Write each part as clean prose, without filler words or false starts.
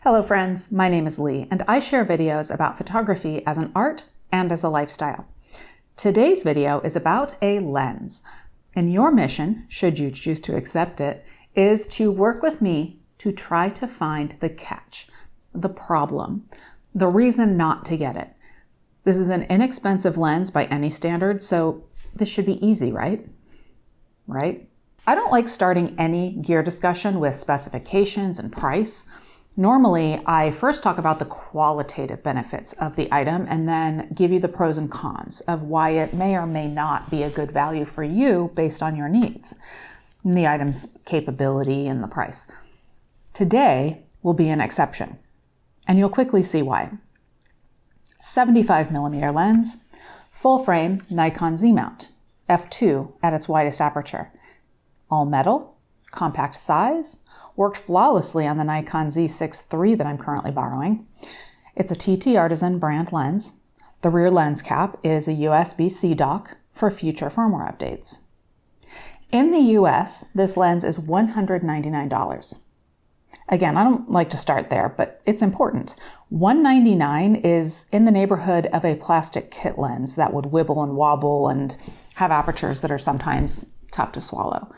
Hello friends, my name is Leigh, and I share videos about photography as an art and as a lifestyle. Today's video is about a lens, and your mission, should you choose to accept it, is to work with me to try to find the catch, the problem, the reason not to get it. This is an inexpensive lens by any standard, so this should be easy, right? Right? I don't like starting any gear discussion with specifications and price. Normally, I first talk about the qualitative benefits of the item and then give you the pros and cons of why it may or may not be a good value for you based on your needs, and the item's capability and the price. Today will be an exception, and you'll quickly see why. 75mm lens, full frame Nikon Z mount, f2 at its widest aperture, all metal, compact size, worked flawlessly on the Nikon Z6 III that I'm currently borrowing. It's a TTArtisan brand lens. The rear lens cap is a USB-C dock for future firmware updates. In the US, this lens is $199. Again, I don't like to start there, but it's important. $199 is in the neighborhood of a plastic kit lens that would wibble and wobble and have apertures that are sometimes tough to swallow.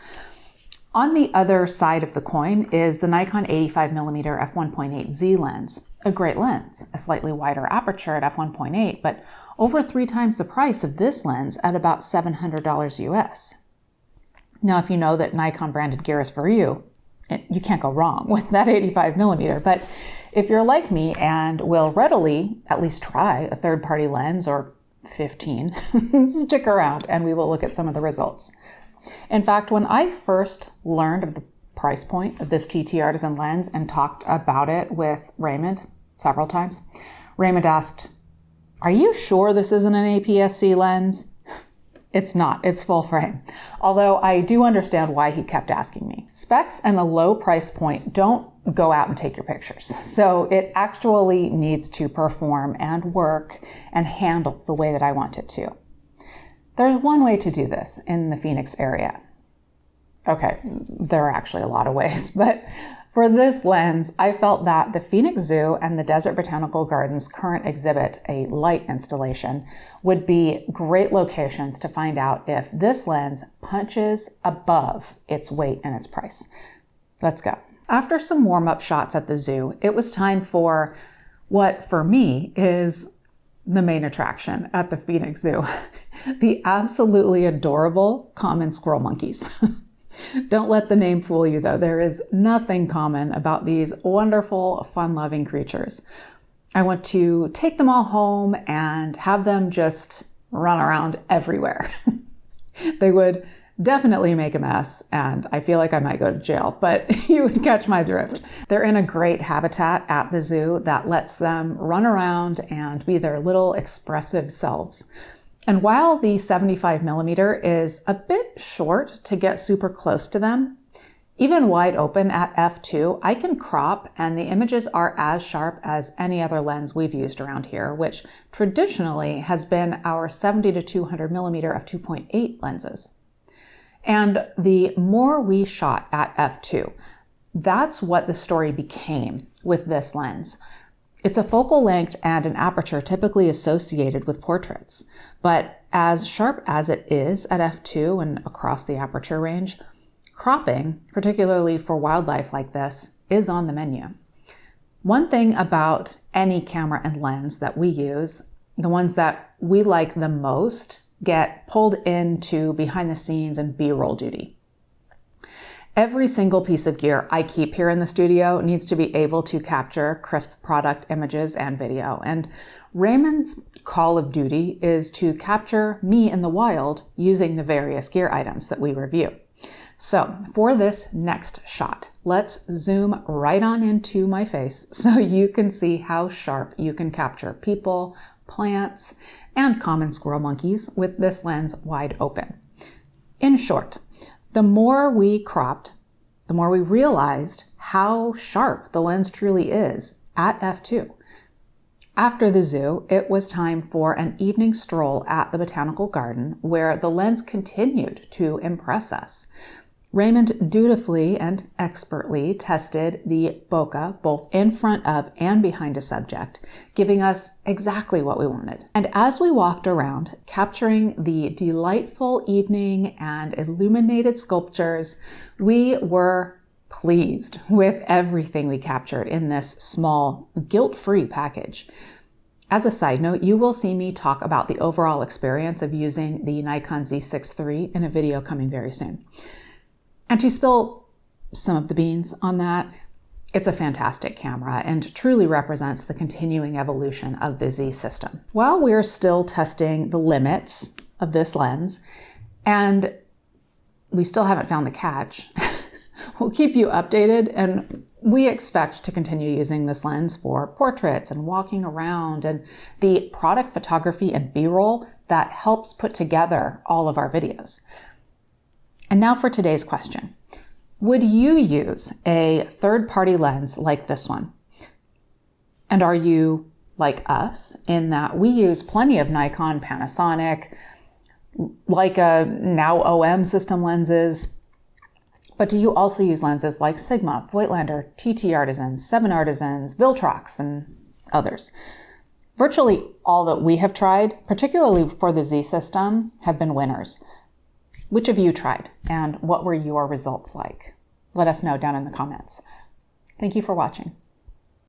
On the other side of the coin is the Nikon 85mm f1.8Z lens, a great lens, a slightly wider aperture at f1.8, but over 3 times the price of this lens at about $700 US. Now, if you know that Nikon branded gear is for you, you can't go wrong with that 85mm, but if you're like me and will readily at least try a third-party lens or 15, stick around and we will look at some of the results. In fact, when I first learned of the price point of this TTArtisan lens and talked about it with Raymond several times, Raymond asked, "Are you sure this isn't an APS-C lens?" It's not, it's full frame. Although I do understand why he kept asking me. Specs and a low price point don't go out and take your pictures. So it actually needs to perform and work and handle the way that I want it to. There's one way to do this in the Phoenix area. Okay, there are actually a lot of ways, but for this lens, I felt that the Phoenix Zoo and the Desert Botanical Gardens current exhibit, a light installation, would be great locations to find out if this lens punches above its weight and its price. Let's go. After some warm-up shots at the zoo, it was time for what, for me, is the main attraction at the Phoenix Zoo. The absolutely adorable common squirrel monkeys. Don't let the name fool you though. There is nothing common about these wonderful, fun-loving creatures. I want to take them all home and have them just run around everywhere. They would definitely make a mess, and I feel like I might go to jail, but you would catch my drift. They're in a great habitat at the zoo that lets them run around and be their little expressive selves. And while the 75mm is a bit short to get super close to them, even wide open at f2, I can crop and the images are as sharp as any other lens we've used around here, which traditionally has been our 70 to 200mm f2.8 lenses. And the more we shot at f2, that's what the story became with this lens. It's a focal length and an aperture typically associated with portraits, but as sharp as it is at f2 and across the aperture range, cropping, particularly for wildlife like this, is on the menu. One thing about any camera and lens that we use, the ones that we like the most, get pulled into behind the scenes and B-roll duty. Every single piece of gear I keep here in the studio needs to be able to capture crisp product images and video. And Raymond's call of duty is to capture me in the wild using the various gear items that we review. So for this next shot, let's zoom right on into my face so you can see how sharp you can capture people, plants, and common squirrel monkeys with this lens wide open. In short, the more we cropped, the more we realized how sharp the lens truly is at f2. After the zoo, it was time for an evening stroll at the botanical garden where the lens continued to impress us. Raymond dutifully and expertly tested the bokeh both in front of and behind a subject, giving us exactly what we wanted. And as we walked around, capturing the delightful evening and illuminated sculptures, we were pleased with everything we captured in this small, guilt-free package. As a side note, you will see me talk about the overall experience of using the Nikon Z6 III in a video coming very soon. And to spill some of the beans on that, it's a fantastic camera and truly represents the continuing evolution of the Z system. While we're still testing the limits of this lens, and we still haven't found the catch, we'll keep you updated, and we expect to continue using this lens for portraits and walking around and the product photography and B-roll that helps put together all of our videos. And now for today's question. Would you use a third-party lens like this one? And are you like us in that we use plenty of Nikon, Panasonic, Leica, now OM system lenses, but do you also use lenses like Sigma, Voigtlander, TTArtisan, 7Artisans, Viltrox, and others? Virtually all that we have tried, particularly for the Z system, have been winners. Which have you tried, and what were your results like? Let us know down in the comments. Thank you for watching.